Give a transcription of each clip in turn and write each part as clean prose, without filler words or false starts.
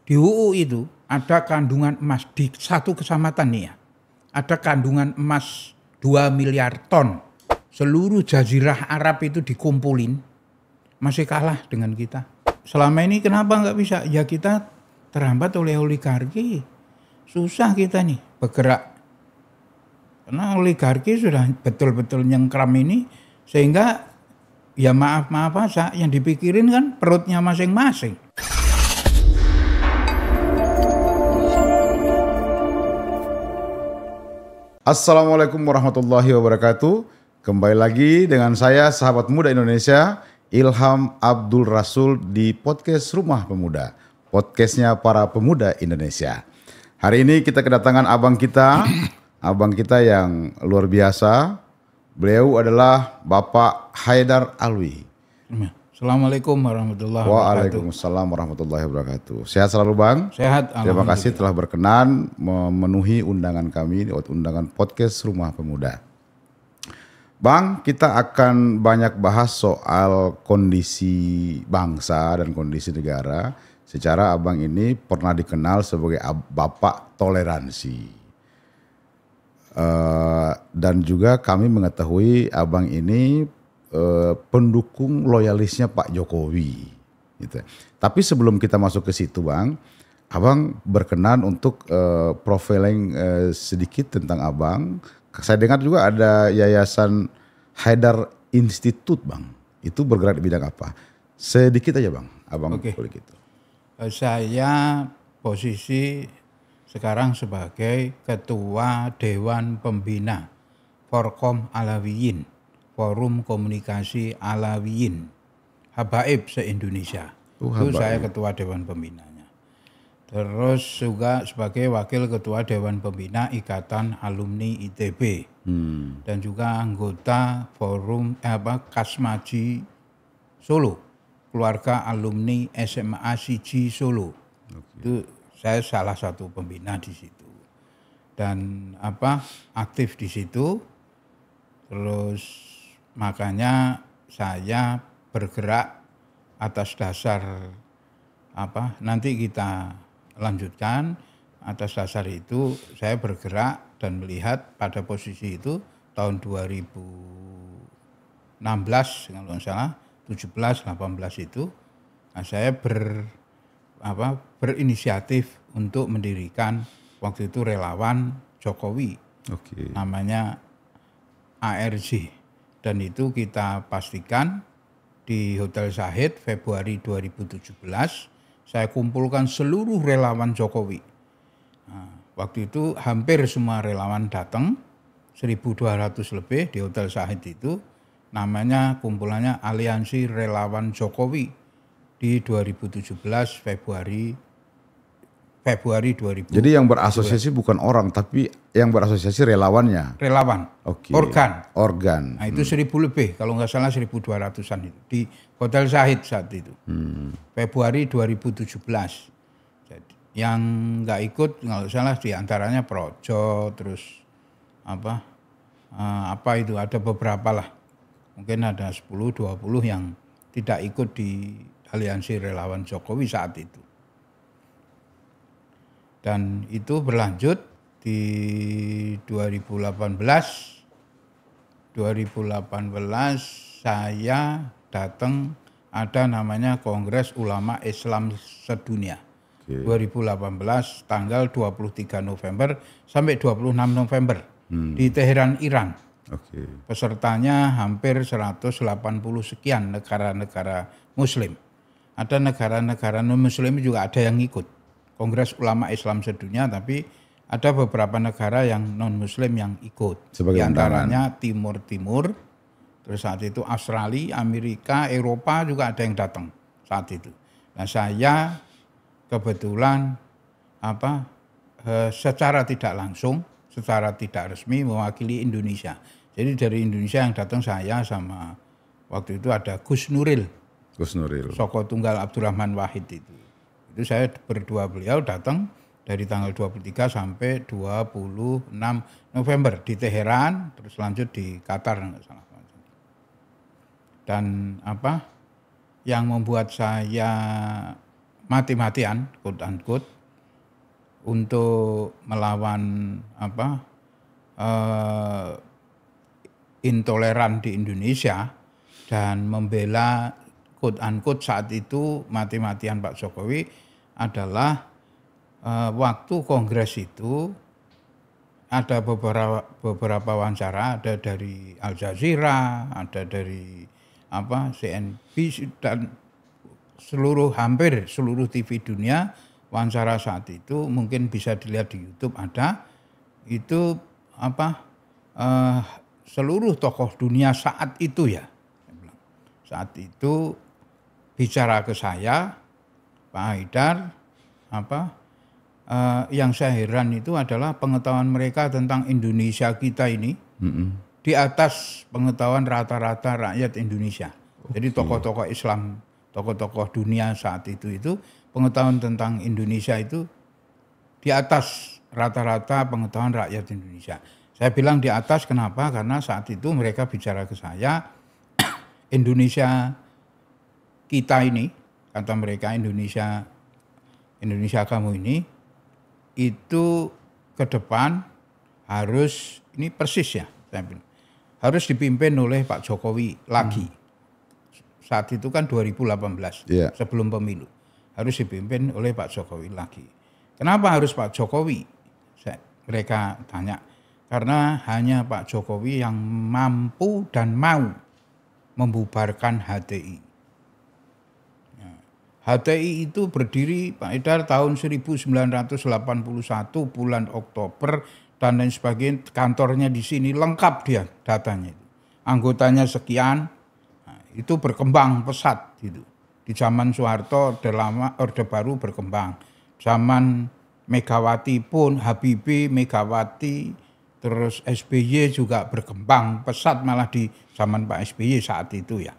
Di UU itu ada kandungan emas di satu kecamatan nih ya. Ada kandungan emas 2 miliar ton. Seluruh jazirah Arab itu dikumpulin, masih kalah dengan kita. Selama ini kenapa nggak bisa? Ya kita terhambat oleh oligarki. Susah kita nih bergerak. Karena oligarki sudah betul-betul nyengkram ini, sehingga ya maaf aja, yang dipikirin kan perutnya masing-masing. Assalamualaikum warahmatullahi wabarakatuh. Kembali lagi dengan saya, sahabat muda Indonesia, Ilham Abdul Rasul di podcast Rumah Pemuda, podcastnya para pemuda Indonesia. Hari ini kita kedatangan abang kita yang luar biasa. Beliau adalah Bapak Haidar Alwi. Assalamualaikum warahmatullahi wabarakatuh. Waalaikumsalam warahmatullahi wabarakatuh. Sehat selalu Bang? Sehat. Terima kasih telah berkenan memenuhi undangan kami, undangan podcast Rumah Pemuda. Bang, kita akan banyak bahas soal kondisi bangsa dan kondisi negara. Secara abang ini pernah dikenal sebagai Bapak Toleransi. Dan juga kami mengetahui abang ini pendukung loyalisnya Pak Jokowi gitu. Tapi sebelum kita masuk ke situ Bang, abang berkenan untuk profiling sedikit tentang abang. Saya dengar juga ada yayasan Haidar Institute Bang, itu bergerak di bidang apa? Sedikit aja Bang, abang boleh gitu. Saya posisi sekarang sebagai Ketua Dewan Pembina Forkom Alawiyin, Forum Komunikasi Alawiyin, Habaib se-Indonesia. Itu saya Ketua Dewan Pembinanya. Terus juga sebagai Wakil Ketua Dewan Pembina Ikatan Alumni ITB. Dan juga anggota Forum Kasmaji Solo, Keluarga Alumni SMA Siji Solo. Itu saya salah satu pembina di situ. Dan aktif di situ. Terus makanya saya bergerak atas dasar nanti kita lanjutkan. Atas dasar itu saya bergerak dan melihat pada posisi itu tahun 2016 kalau nggak salah 17-18 itu saya berinisiatif untuk mendirikan waktu itu relawan Jokowi. Namanya ARJ. Dan itu kita pastikan di Hotel Zahid Februari 2017 saya kumpulkan seluruh relawan Jokowi. Nah, waktu itu hampir semua relawan datang, 1.200 lebih di Hotel Zahid itu. Namanya kumpulannya Aliansi Relawan Jokowi di 2017 Februari 2000. Jadi yang berasosiasi bukan orang, tapi yang berasosiasi relawannya. Relawan. Organ. Nah itu 1.000 lebih, kalau nggak salah 1.200-an itu di Hotel Zahid saat itu. Februari 2017. Jadi, yang nggak ikut nggak salah diantaranya Projo, terus itu ada beberapa lah. Mungkin ada 10-20 yang tidak ikut di Aliansi Relawan Jokowi saat itu. Dan itu berlanjut di 2018 saya datang, ada namanya Kongres Ulama Islam Sedunia. 2018 tanggal 23 November sampai 26 November di Teheran, Iran. Pesertanya hampir 180 sekian negara-negara muslim. Ada negara-negara non-muslim juga ada yang ikut Kongres Ulama Islam Sedunia, tapi ada beberapa negara yang non-muslim yang ikut. Di antaranya Timur, terus saat itu Australia, Amerika, Eropa juga ada yang datang saat itu. Nah saya kebetulan secara tidak langsung, secara tidak resmi mewakili Indonesia. Jadi dari Indonesia yang datang saya sama waktu itu ada Gus Nuril. Soko Tunggal Abdurrahman Wahid itu. Itu saya berdua beliau datang dari tanggal 23 sampai 26 November di Teheran, terus lanjut di Qatar enggak salah. Dan yang membuat saya mati-matian quote unquote untuk melawan intoleran di Indonesia dan membela quote unquote saat itu mati-matian Pak Jokowi adalah waktu kongres itu ada beberapa wawancara, ada dari Al Jazeera, ada dari CNBC dan hampir seluruh TV dunia wawancara saat itu mungkin bisa dilihat di YouTube ada itu seluruh tokoh dunia saat itu ya. Saat itu bicara ke saya, Pak Haidar, yang saya heran itu adalah pengetahuan mereka tentang Indonesia kita ini di atas pengetahuan rata-rata rakyat Indonesia. Jadi tokoh-tokoh Islam, tokoh-tokoh dunia saat itu pengetahuan tentang Indonesia itu di atas rata-rata pengetahuan rakyat Indonesia. Saya bilang di atas kenapa? Karena saat itu mereka bicara ke saya, Indonesia kita ini, kata mereka Indonesia kamu ini, itu ke depan harus, ini persis ya, saya bilang, harus dipimpin oleh Pak Jokowi lagi. Saat itu kan 2018, sebelum pemilu. Harus dipimpin oleh Pak Jokowi lagi. Kenapa harus Pak Jokowi? Mereka tanya. Karena hanya Pak Jokowi yang mampu dan mau membubarkan HTI. HTI itu berdiri Pak Haidar tahun 1981 bulan Oktober dan lain sebagainya. Kantornya di sini lengkap dia datanya. Anggotanya sekian. Itu berkembang pesat gitu. Di zaman Soeharto Orde Baru berkembang. Zaman Megawati pun, Habibie, Megawati, terus SBY juga berkembang pesat malah di zaman Pak SBY saat itu ya.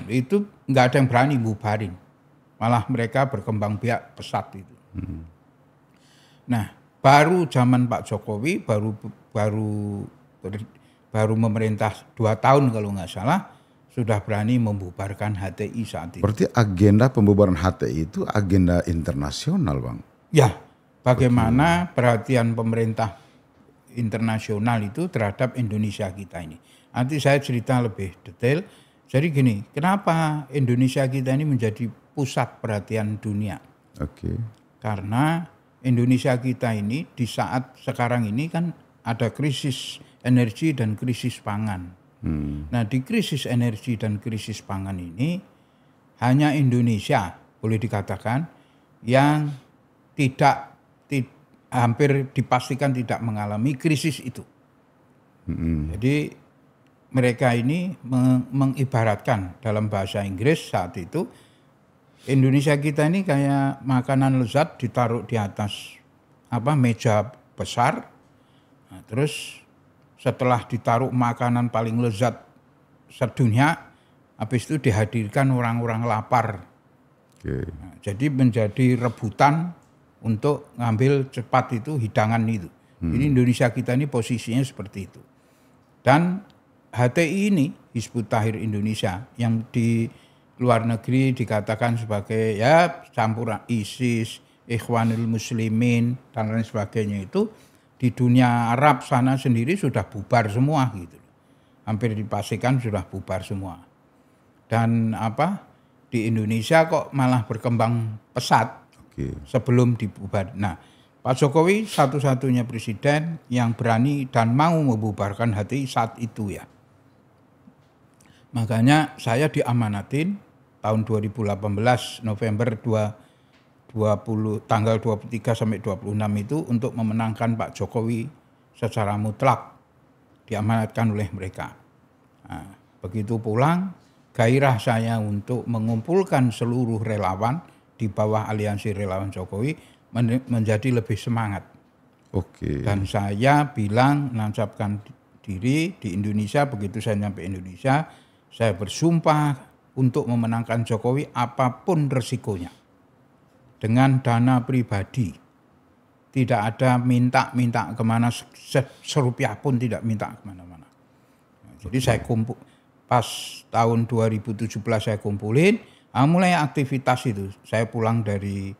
Itu nggak ada yang berani bubarin. Malah mereka berkembang biak pesat itu. Nah, baru zaman Pak Jokowi baru memerintah 2 tahun kalau nggak salah sudah berani membubarkan HTI saat itu. Berarti agenda pembubaran HTI itu agenda internasional, Bang? Ya, bagaimana perhatian pemerintah internasional itu terhadap Indonesia kita ini. Nanti saya cerita lebih detail. Jadi gini, kenapa Indonesia kita ini menjadi pusat perhatian dunia? Karena Indonesia kita ini di saat sekarang ini kan ada krisis energi dan krisis pangan. Nah, di krisis energi dan krisis pangan ini hanya Indonesia boleh dikatakan yang hampir dipastikan tidak mengalami krisis itu. Jadi mereka ini mengibaratkan dalam bahasa Inggris saat itu Indonesia kita ini kayak makanan lezat ditaruh di atas meja besar. Nah, terus setelah ditaruh makanan paling lezat sedunia, habis itu dihadirkan orang-orang lapar. Nah, jadi menjadi rebutan untuk ngambil cepat itu hidangan itu. Jadi Indonesia kita ini posisinya seperti itu. Dan HTI ini, Hizbut Tahrir Indonesia, yang di luar negeri dikatakan sebagai ya campuran ISIS, Ikhwanul Muslimin dan lain sebagainya itu di dunia Arab sana sendiri sudah bubar semua gitu. Hampir dipastikan sudah bubar semua. Dan di Indonesia kok malah berkembang pesat sebelum dibubar. Nah, Pak Jokowi satu-satunya presiden yang berani dan mau membubarkan HTI saat itu ya. Makanya saya diamanatin tahun 2018 November 20 tanggal 23 sampai 26 itu untuk memenangkan Pak Jokowi secara mutlak, diamanatkan oleh mereka. Nah, begitu pulang gairah saya untuk mengumpulkan seluruh relawan di bawah aliansi relawan Jokowi menjadi lebih semangat. Dan saya bilang menancapkan diri di Indonesia. Begitu saya nyampe Indonesia, saya bersumpah untuk memenangkan Jokowi apapun resikonya. Dengan dana pribadi. Tidak ada minta kemana, serupiah pun tidak minta kemana-mana. Jadi saya pas tahun 2017 saya kumpulin, Mulai aktivitas itu, saya pulang dari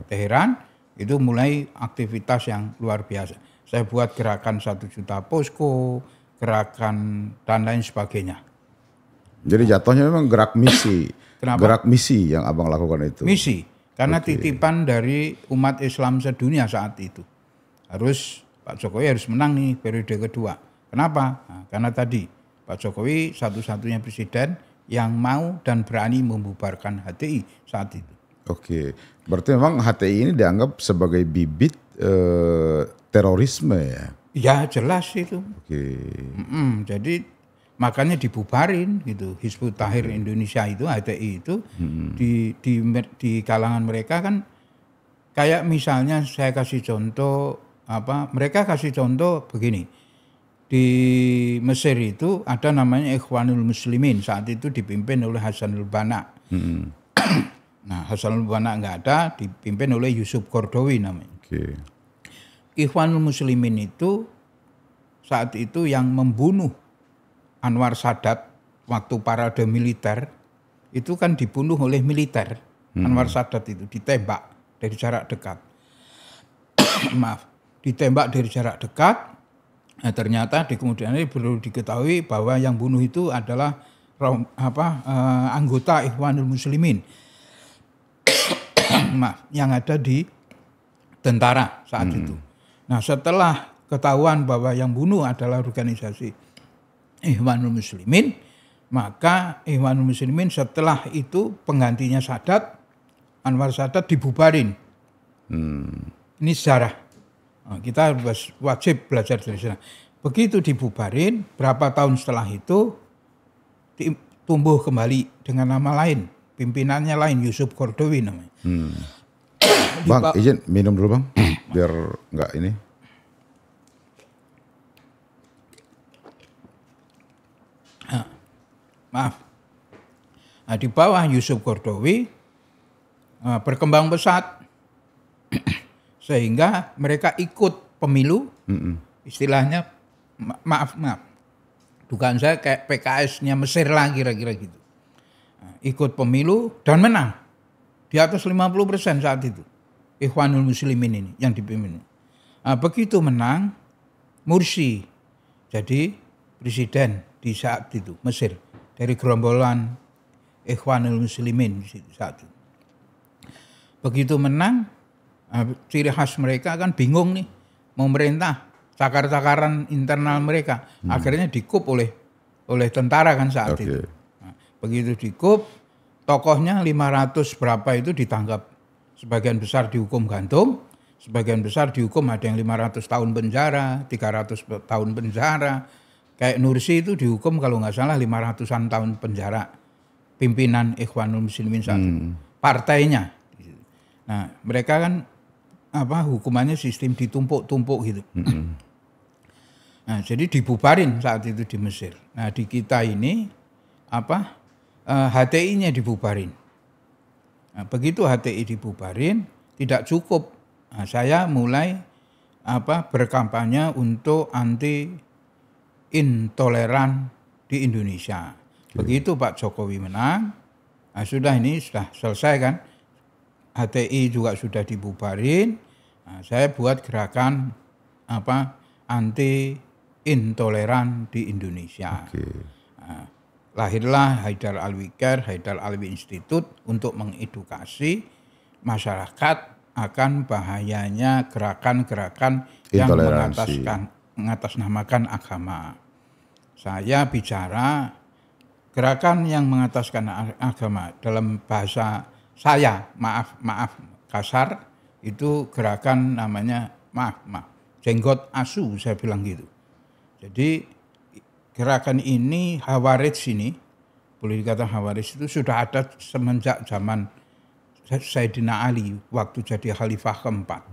Teheran itu mulai aktivitas yang luar biasa. Saya buat gerakan 1 juta posko, gerakan dan lain sebagainya. Jadi jatuhnya memang gerak misi. Kenapa? Gerak misi yang abang lakukan itu. Misi, karena titipan dari umat Islam sedunia saat itu. Pak Jokowi harus menang nih periode kedua. Kenapa? Nah, karena tadi Pak Jokowi satu-satunya presiden yang mau dan berani membubarkan HTI saat itu. Oke, berarti memang HTI ini dianggap sebagai bibit terorisme ya? Ya jelas itu. Oke. Jadi makanya dibubarin gitu. Hizbut Tahrir Indonesia itu, HTI itu di kalangan mereka kan kayak misalnya saya kasih contoh mereka kasih contoh begini. Di Mesir itu ada namanya Ikhwanul Muslimin, saat itu dipimpin oleh Hasanul Banna. Nah, Hasanul Banna nggak ada, dipimpin oleh Yusuf Qaradawi namanya. Oke. Ikhwanul Muslimin itu saat itu yang membunuh Anwar Sadat waktu parade militer, itu kan dibunuh oleh militer. Anwar Sadat itu ditembak dari jarak dekat. Ditembak dari jarak dekat. Nah, ternyata di kemudian hari perlu diketahui bahwa yang bunuh itu adalah anggota Ikhwanul Muslimin yang ada di tentara saat itu. Nah, setelah ketahuan bahwa yang bunuh adalah organisasi Ikhwanul Muslimin, maka Ikhwanul Muslimin setelah itu penggantinya Sadat, Anwar Sadat dibubarin. Ini sejarah. Nah, kita wajib belajar dari sana. Begitu dibubarin, berapa tahun setelah itu tumbuh kembali dengan nama lain, pimpinannya lain, Yusuf Qaradawi namanya. Bang, izin minum dulu bang, biar nggak ini. Maaf. Nah, di bawah Yusuf Qaradawi berkembang pesat sehingga mereka ikut pemilu. Istilahnya maaf. Dugaan saya kayak PKS-nya Mesir lah kira-kira gitu. Nah, ikut pemilu dan menang. Di atas 50% saat itu. Ikhwanul Muslimin ini yang dipimpin. Nah, begitu menang, Mursi jadi presiden di saat itu Mesir dari gerombolan Ikhwanul Muslimin saat itu. Begitu menang, ciri khas mereka kan bingung nih mau merintah, cakar-cakaran internal mereka. Akhirnya dikup oleh tentara kan saat itu. Nah, begitu dikup, tokohnya 500 berapa itu ditangkap. Sebagian besar dihukum gantung, sebagian besar dihukum ada yang 500 tahun penjara, 300 tahun penjara. Kayak Nursi itu dihukum kalau nggak salah 500-an tahun penjara. Pimpinan Ikhwanul Muslimin saat itu. Partainya. Nah, mereka kan hukumannya sistem ditumpuk-tumpuk gitu. Nah, jadi dibubarin saat itu di Mesir. Nah, di kita ini HTI-nya dibubarin. Nah, begitu HTI dibubarin tidak cukup. Nah, saya mulai berkampanye untuk anti intoleran di Indonesia. Begitu Pak Jokowi menang, nah sudah selesai kan. HTI juga sudah dibubarin. Nah, saya buat gerakan anti intoleran di Indonesia. Nah, lahirlah Haidar Alwi Care, Haidar Alwi Institute untuk mengedukasi masyarakat akan bahayanya gerakan-gerakan yang mengatasnamakan agama. Saya bicara gerakan yang mengataskan agama dalam bahasa saya, maaf kasar, itu gerakan namanya jenggot asu, saya bilang gitu. Jadi gerakan ini Khawarij ini, boleh dikatakan Khawarij itu sudah ada semenjak zaman Sayyidina Ali waktu jadi Khalifah keempat.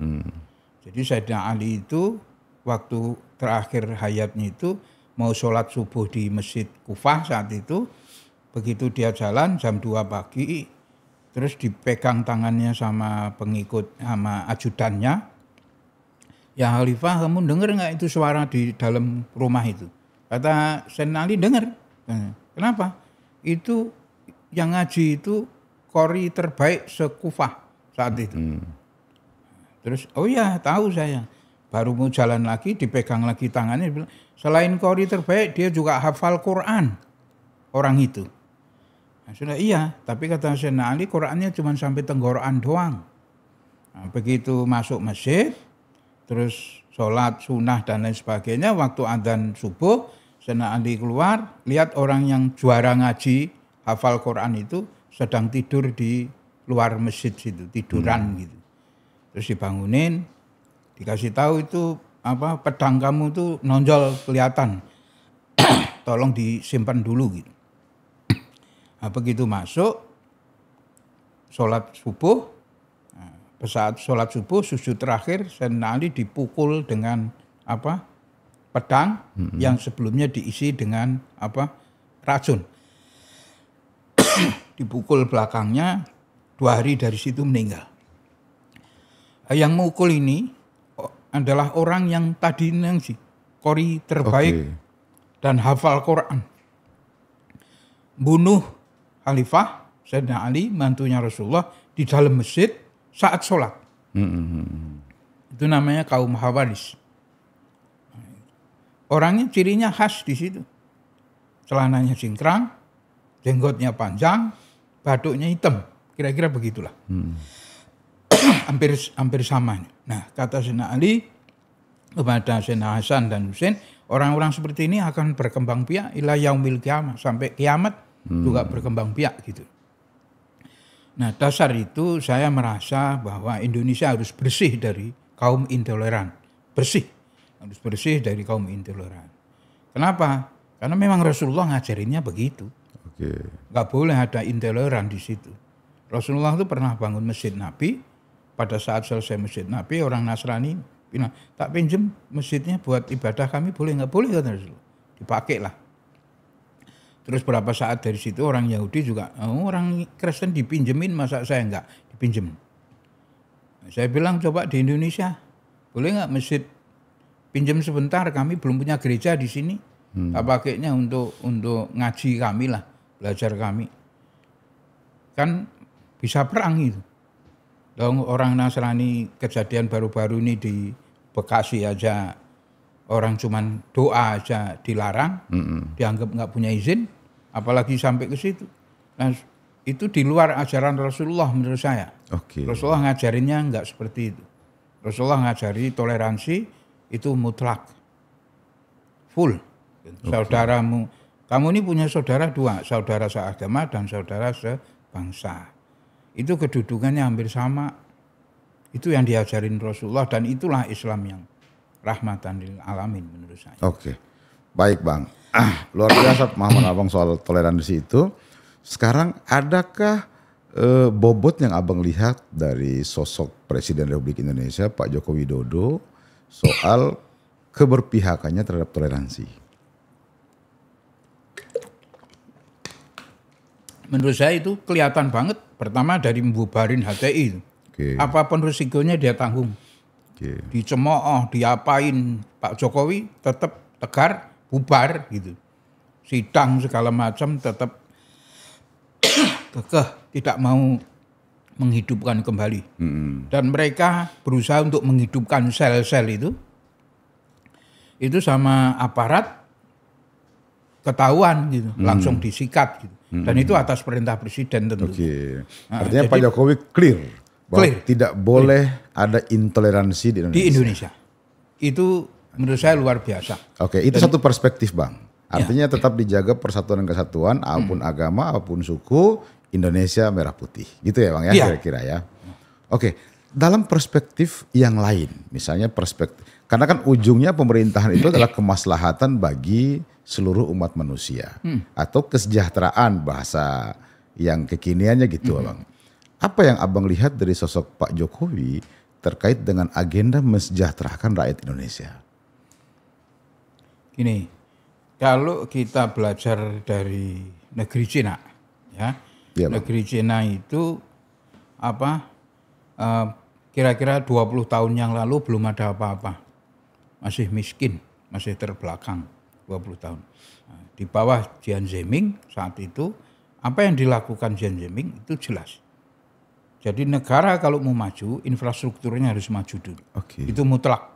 Jadi Sayyidina Ali itu waktu terakhir hayatnya itu mau sholat subuh di Masjid Kufah saat itu, begitu dia jalan jam 2 pagi, terus dipegang tangannya sama pengikut, sama ajudannya. Ya Khalifah, kamu dengar nggak itu suara di dalam rumah itu? Kata Sayyidina Ali, dengar. Kenapa? Itu yang ngaji itu qori terbaik se-Kufah saat itu. Terus, oh ya tahu saya. Baru mau jalan lagi, dipegang lagi tangannya, bilang, selain qori terbaik, dia juga hafal Quran. Orang itu. Nah, sudah iya, tapi kata Sayyidina Ali, Qurannya cuma sampai tenggorokan doang. Nah, begitu masuk masjid, terus sholat sunnah dan lain sebagainya, waktu adzan subuh, Sayyidina Ali keluar, lihat orang yang juara ngaji, hafal Quran itu, sedang tidur di luar masjid situ, tiduran gitu. Terus dibangunin, dikasih tahu itu apa pedang kamu tuh nonjol kelihatan, tolong disimpan dulu gitu. Nah, begitu masuk sholat subuh, saat sholat subuh sujud terakhir Sayyidina Ali dipukul dengan apa pedang yang sebelumnya diisi dengan apa racun. Dipukul belakangnya, 2 hari dari situ meninggal. Yang mukul ini adalah orang yang tadi nangsi qori terbaik dan hafal Quran. Bunuh Khalifah Sayyidina Ali, mantunya Rasulullah, di dalam masjid saat sholat. Itu namanya kaum Khawaris. Orangnya cirinya khas di situ. Celananya cingkrang, jenggotnya panjang, batuknya hitam. Kira-kira begitulah. Hampir sama. Nah, kata Sayyidina Ali kepada Sayyidina Hasan dan Husain, orang-orang seperti ini akan berkembang biak ila yaumil qiyamah, sampai kiamat juga berkembang biak gitu. Nah, dasar itu saya merasa bahwa Indonesia harus bersih dari kaum intoleran. Harus bersih dari kaum intoleran. Kenapa? Karena memang Rasulullah ngajarinnya begitu. Nggak boleh ada intoleran di situ. Rasulullah itu pernah bangun masjid Nabi. Pada saat selesai masjid Nabi, orang Nasrani bilang, tak pinjem masjidnya buat ibadah kami, boleh nggak? Boleh, kata Rasulullah. Dipakai lah. Terus berapa saat dari situ orang Yahudi juga, orang Kristen dipinjemin, masa saya enggak dipinjem. Saya bilang coba di Indonesia, boleh nggak masjid pinjem sebentar, kami belum punya gereja di sini. Tak pakainya untuk ngaji kami lah, belajar kami. Kan bisa perang itu. Dong orang Nasrani kejadian baru-baru ini di Bekasi aja, orang cuman doa aja dilarang, dianggap nggak punya izin, apalagi sampai ke situ. Nah, itu di luar ajaran Rasulullah menurut saya. Rasulullah ngajarinnya nggak seperti itu. Rasulullah ngajari toleransi itu mutlak, full. Saudaramu, kamu ini punya saudara 2, saudara seagama dan saudara sebangsa. Itu kedudukannya hampir sama. Itu yang diajarin Rasulullah dan itulah Islam yang rahmatan lil alamin menurut saya. Baik Bang. Luar biasa pemahaman Abang soal toleransi itu. Sekarang adakah bobot yang Abang lihat dari sosok Presiden Republik Indonesia Pak Joko Widodo soal keberpihakannya terhadap toleransi? Menurut saya itu kelihatan banget. Pertama dari membubarin HTI. Apapun risikonya dia tanggung. Dicemooh, diapain, Pak Jokowi tetap tegar, bubar gitu. Sidang segala macam tetap kekeh, tidak mau menghidupkan kembali. Dan mereka berusaha untuk menghidupkan sel-sel itu sama aparat ketahuan gitu, langsung disikat gitu. Dan itu atas perintah presiden tentu. Nah, artinya Pak Jokowi clear bahwa tidak boleh ada intoleransi di Indonesia. Di Indonesia. Itu menurut saya luar biasa. Itu satu perspektif Bang. Artinya tetap dijaga persatuan dan kesatuan, apapun agama, apapun suku, Indonesia merah putih. Gitu ya Bang ya, kira-kira ya. Dalam perspektif yang lain, misalnya perspektif, karena kan ujungnya pemerintahan itu adalah kemaslahatan bagi seluruh umat manusia atau kesejahteraan bahasa yang kekiniannya gitu Bang. Apa yang Abang lihat dari sosok Pak Jokowi terkait dengan agenda mensejahterakan rakyat Indonesia? Gini, kalau kita belajar dari negeri Cina, negeri Cina itu kira-kira 20 tahun yang lalu belum ada apa-apa. Masih miskin, masih terbelakang 20 tahun. Di bawah Jiang Zemin saat itu apa yang dilakukan Xi Jinping itu jelas. Jadi negara kalau mau maju, infrastrukturnya harus maju dulu. Itu mutlak.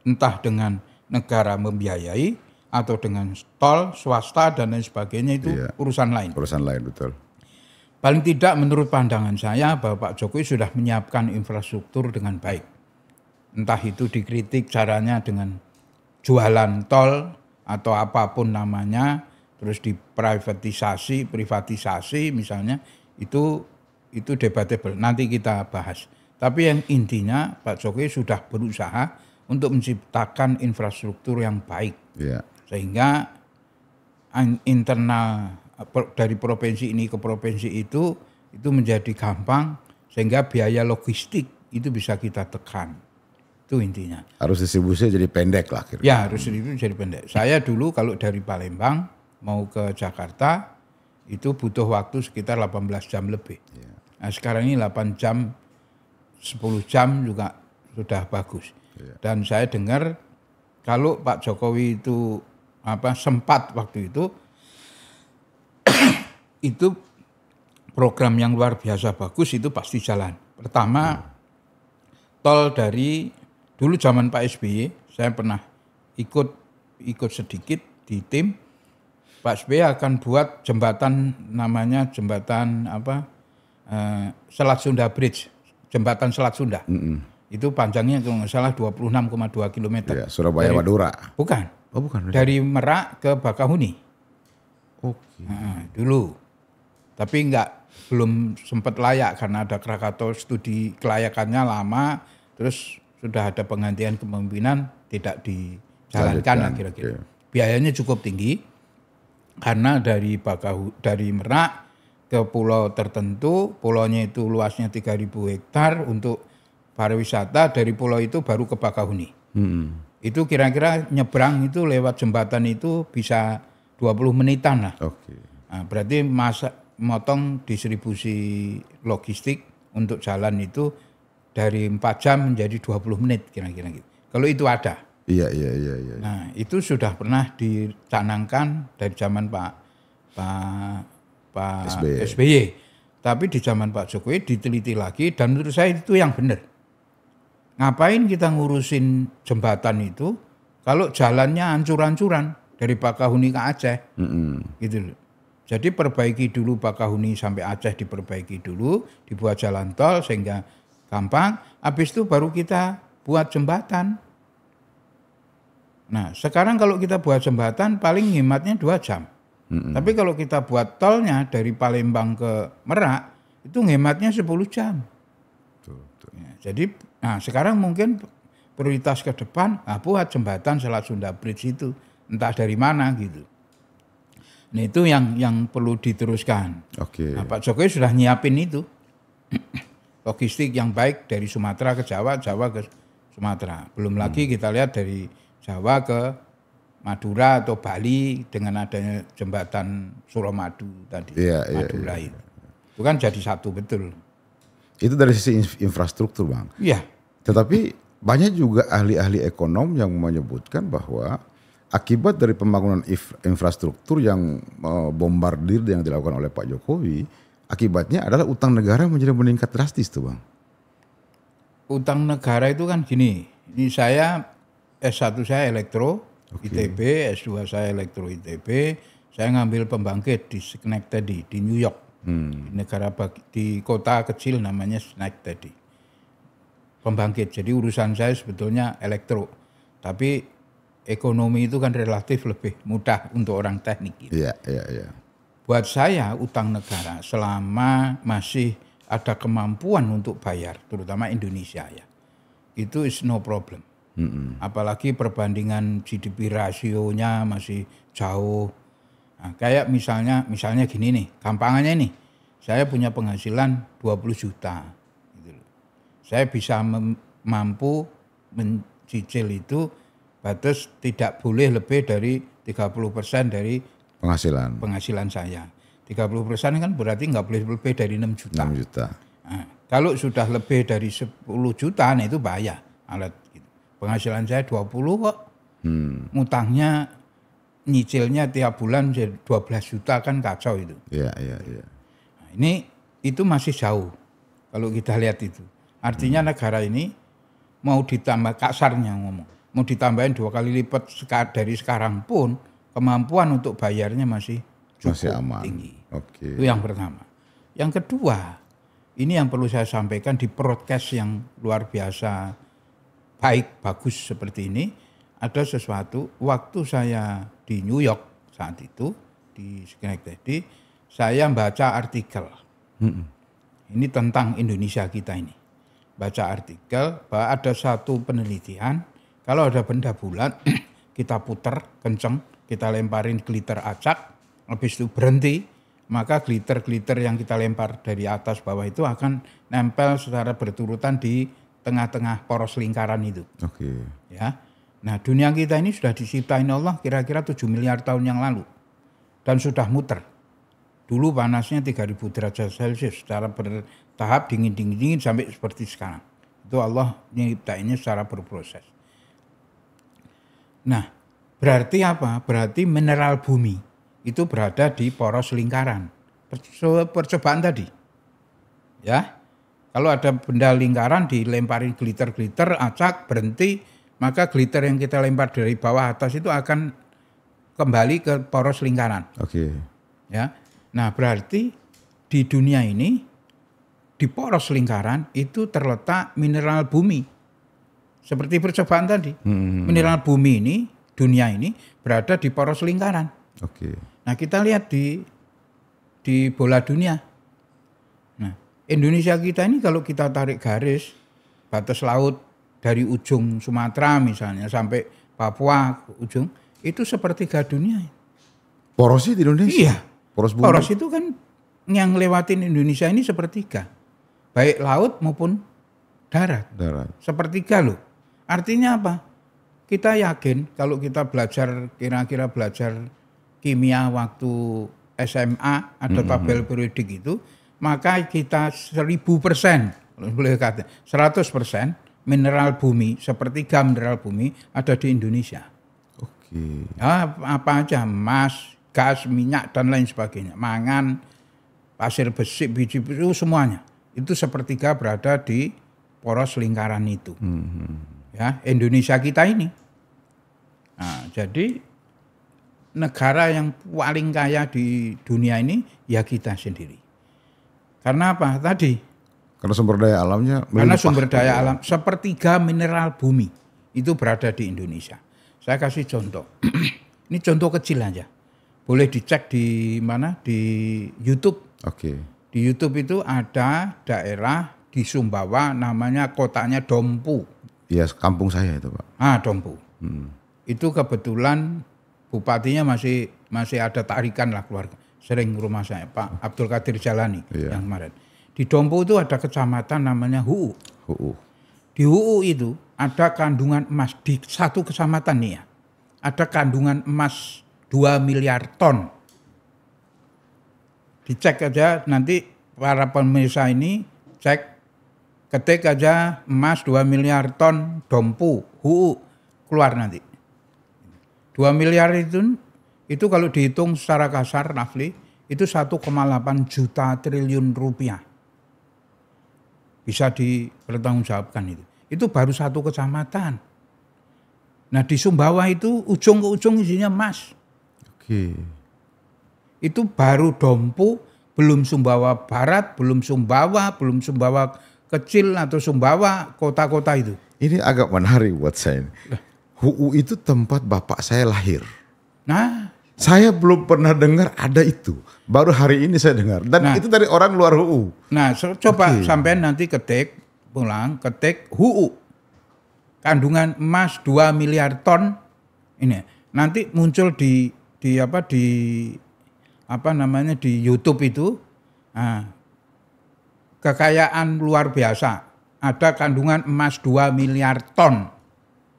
Entah dengan negara membiayai atau dengan tol, swasta dan lain sebagainya itu urusan lain. Urusan lain, betul. Paling tidak menurut pandangan saya bahwa Pak Jokowi sudah menyiapkan infrastruktur dengan baik. Entah itu dikritik caranya dengan jualan tol atau apapun namanya, terus diprivatisasi misalnya, itu debatable. Nanti kita bahas. Tapi yang intinya Pak Jokowi sudah berusaha untuk menciptakan infrastruktur yang baik. Sehingga internal dari provinsi ini ke provinsi itu menjadi gampang, sehingga biaya logistik itu bisa kita tekan. Itu intinya. Harus distribusinya jadi pendek lah. Ya, harus distribusinya jadi pendek. Saya dulu kalau dari Palembang mau ke Jakarta itu butuh waktu sekitar 18 jam lebih. Nah, sekarang ini 8 jam, 10 jam juga sudah bagus. Dan saya dengar kalau Pak Jokowi itu sempat waktu itu program yang luar biasa bagus itu pasti jalan. Pertama, tol dari dulu zaman Pak SBY, saya pernah ikut sedikit di tim. Pak SBY akan buat jembatan namanya jembatan Selat Sunda Bridge, jembatan Selat Sunda. Itu panjangnya kalau nggak salah 26,2 km. Surabaya Madura. Bukan. Oh, bukan. Dari Merak ke Bakahuni. Dulu. Tapi belum sempat layak karena ada Krakatau studi kelayakannya lama, terus sudah ada penggantian kepemimpinan tidak dijalankan kira-kira. Biayanya cukup tinggi karena dari Merak ke pulau tertentu, pulaunya itu luasnya 3.000 hektar untuk pariwisata, dari pulau itu baru ke Bakahuni. Itu kira-kira nyebrang itu lewat jembatan itu bisa 20 menitan lah. Nah, berarti motong distribusi logistik untuk jalan itu dari 4 jam menjadi 20 menit kira-kira gitu. Kalau itu ada. Iya. Nah, itu sudah pernah dicanangkan dari zaman Pak SBY. Tapi di zaman Pak Jokowi diteliti lagi dan menurut saya itu yang benar. Ngapain kita ngurusin jembatan itu kalau jalannya hancur-hancuran dari Bakahuni ke Aceh. Gitu loh. Jadi perbaiki dulu Bakahuni sampai Aceh, diperbaiki dulu, dibuat jalan tol sehingga gampang. Habis itu baru kita buat jembatan. Nah, sekarang kalau kita buat jembatan paling hematnya 2 jam. Tapi kalau kita buat tolnya dari Palembang ke Merak itu hematnya 10 jam. Ya, jadi sekarang mungkin prioritas ke depan buat jembatan Selat Sunda Bridge itu entah dari mana gitu. Nah, itu yang perlu diteruskan. Nah, Pak Jokowi sudah nyiapin itu. Logistik yang baik dari Sumatera ke Jawa, Jawa ke Sumatera. Belum lagi kita lihat dari Jawa ke Madura atau Bali dengan adanya jembatan Suramadu tadi. Madura itu. Itu kan jadi satu betul. Itu dari sisi infrastruktur, Bang. Iya. Tetapi banyak juga ahli-ahli ekonom yang menyebutkan bahwa akibat dari pembangunan infrastruktur yang bombardir yang dilakukan oleh Pak Jokowi, akibatnya adalah utang negara menjadi meningkat drastis tuh, Bang. Utang negara itu kan gini, ini saya S1 saya elektro, ITB, S2 saya elektro ITB, saya ngambil pembangkit di Schenectady di New York, di kota kecil namanya Schenectady. Pembangkit, jadi urusan saya sebetulnya elektro, tapi ekonomi itu kan relatif lebih mudah untuk orang teknik. Gitu. Iya. Buat saya utang negara selama masih ada kemampuan untuk bayar, terutama Indonesia ya, itu is no problem. Apalagi perbandingan GDP rasionya masih jauh. Nah, kayak misalnya gini nih, gampangannya nih, saya punya penghasilan 20 juta. Gitu. Saya bisa mampu mencicil itu. Batas tidak boleh lebih dari 30% dari penghasilan saya. 30% kan berarti nggak boleh lebih dari 6 juta. 6 juta. Nah, kalau sudah lebih dari 10 juta, nah itu bahaya. Penghasilan saya 20 kok. Ngutangnya nyicilnya tiap bulan jadi 12 juta kan kacau itu. Iya. Nah, itu masih jauh kalau kita lihat itu. Artinya negara ini mau ditambah, kasarnya ngomong, mau ditambahin 2 kali lipat dari sekarang pun kemampuan untuk bayarnya masih cukup aman. tinggi. Oke. Itu yang pertama. Yang kedua, ini yang perlu saya sampaikan di broadcast yang luar biasa bagus seperti ini, ada sesuatu waktu saya di New York saat itu di Schenectady, saya baca artikel. Ini tentang Indonesia kita ini. Baca artikel bahwa ada satu penelitian, kalau ada benda bulat kita puter kenceng, kita lemparin glitter acak, habis itu berhenti, maka glitter-glitter yang kita lempar dari atas bawah itu akan nempel secara berturutan di tengah-tengah poros lingkaran itu. Oke. Ya. Nah, dunia kita ini sudah diciptain Allah kira-kira 7 miliar tahun yang lalu. Dan sudah muter. Dulu panasnya 3000 derajat Celcius secara bertahap dingin sampai seperti sekarang. Itu Allah nyiptainnya secara berproses. Nah, berarti apa? Berarti mineral bumi itu berada di poros lingkaran. Percobaan tadi. Ya. Kalau ada benda lingkaran dilemparin glitter-glitter, acak, berhenti, maka glitter yang kita lempar dari bawah atas itu akan kembali ke poros lingkaran. Oke. Ya. Nah, berarti di dunia ini di poros lingkaran itu terletak mineral bumi. Seperti percobaan tadi. Mineral bumi ini, dunia ini berada di poros lingkaran. Oke. Nah, kita lihat di bola dunia. Nah, Indonesia kita ini kalau kita tarik garis batas laut dari ujung Sumatera misalnya sampai Papua ujung, itu sepertiga dunia. Porosnya di Indonesia? Iya. Poros itu kan yang lewatin Indonesia ini sepertiga. Baik laut maupun darat. Sepertiga loh. Artinya apa? Kita yakin kalau kita kira-kira belajar kimia waktu SMA, ada tabel periodik itu, maka kita 1000%, boleh kata 100% mineral bumi, sepertiga mineral bumi ada di Indonesia. Oke. Ya, apa aja, emas, gas, minyak dan lain sebagainya, mangan, pasir besi, biji itu semuanya. Itu sepertiga berada di poros lingkaran itu. Ya, Indonesia kita ini. Nah, jadi negara yang paling kaya di dunia ini ya kita sendiri. Karena apa? Tadi. Karena sumber daya alamnya. Karena sumber daya alam sepertiga mineral bumi itu berada di Indonesia. Saya kasih contoh. Ini contoh kecil aja. Boleh dicek di mana? Di YouTube. Oke. Di YouTube itu ada daerah di Sumbawa namanya kotanya Dompu. Iya, kampung saya itu, Pak. Dompu. Itu kebetulan bupatinya masih ada tarikan lah keluarga. Sering rumah saya, Pak Abdul Qadir Jalani yang kemarin. Di Dompu itu ada kecamatan namanya Huu. Di Huu itu ada kandungan emas di satu kecamatan nih ya. Ada kandungan emas 2 miliar ton. Dicek aja nanti para pemirsa ini cek, ketik aja emas 2 miliar ton Dompu, Huu, keluar nanti. 2 miliar itu kalau dihitung secara kasar, roughly, itu 1,8 juta triliun rupiah. Bisa dipertanggungjawabkan itu. Itu baru satu kecamatan. Nah di Sumbawa itu ujung ke ujung isinya emas. Oke. Itu baru Dompu, belum Sumbawa Barat, belum Sumbawa kecil atau Sumbawa kota-kota itu. Ini agak menarik buat saya. Huu itu tempat bapak saya lahir. Nah, saya belum pernah dengar ada itu. Baru hari ini saya dengar. Dan itu dari orang luar Huu. Nah, coba sampean nanti ketik Huu. Kandungan emas 2 miliar ton. Ini nanti muncul di YouTube itu. Nah, kekayaan luar biasa. Ada kandungan emas 2 miliar ton.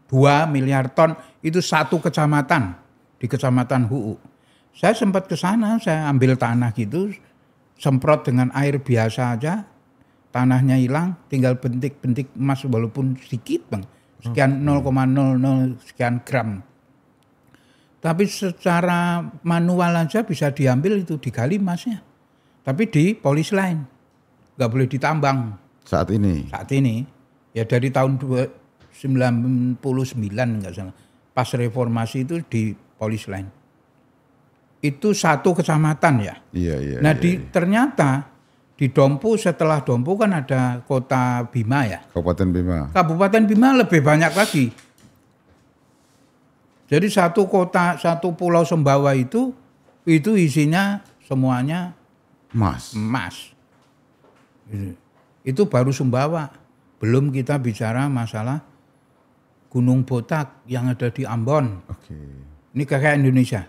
2 miliar ton itu satu kecamatan. Di kecamatan Huu. Saya sempat ke sana, saya ambil tanah gitu, semprot dengan air biasa aja, tanahnya hilang, tinggal bentik-bentik emas walaupun sedikit bang, sekian 0,00 sekian gram. Tapi secara manual aja bisa diambil itu, digali emasnya. Tapi di polis lain, nggak boleh ditambang. Saat ini? Saat ini, ya dari tahun 99 nggak salah. Pas reformasi itu di polis lain. Itu satu kecamatan ya. Iya. Nah ternyata di Dompu, setelah Dompu kan ada kota Bima ya. Kabupaten Bima. Kabupaten Bima lebih banyak lagi. Jadi satu kota, satu pulau Sumbawa itu isinya semuanya emas. Itu baru Sumbawa. Belum kita bicara masalah Gunung Botak yang ada di Ambon. Oke. Ini kayak Indonesia.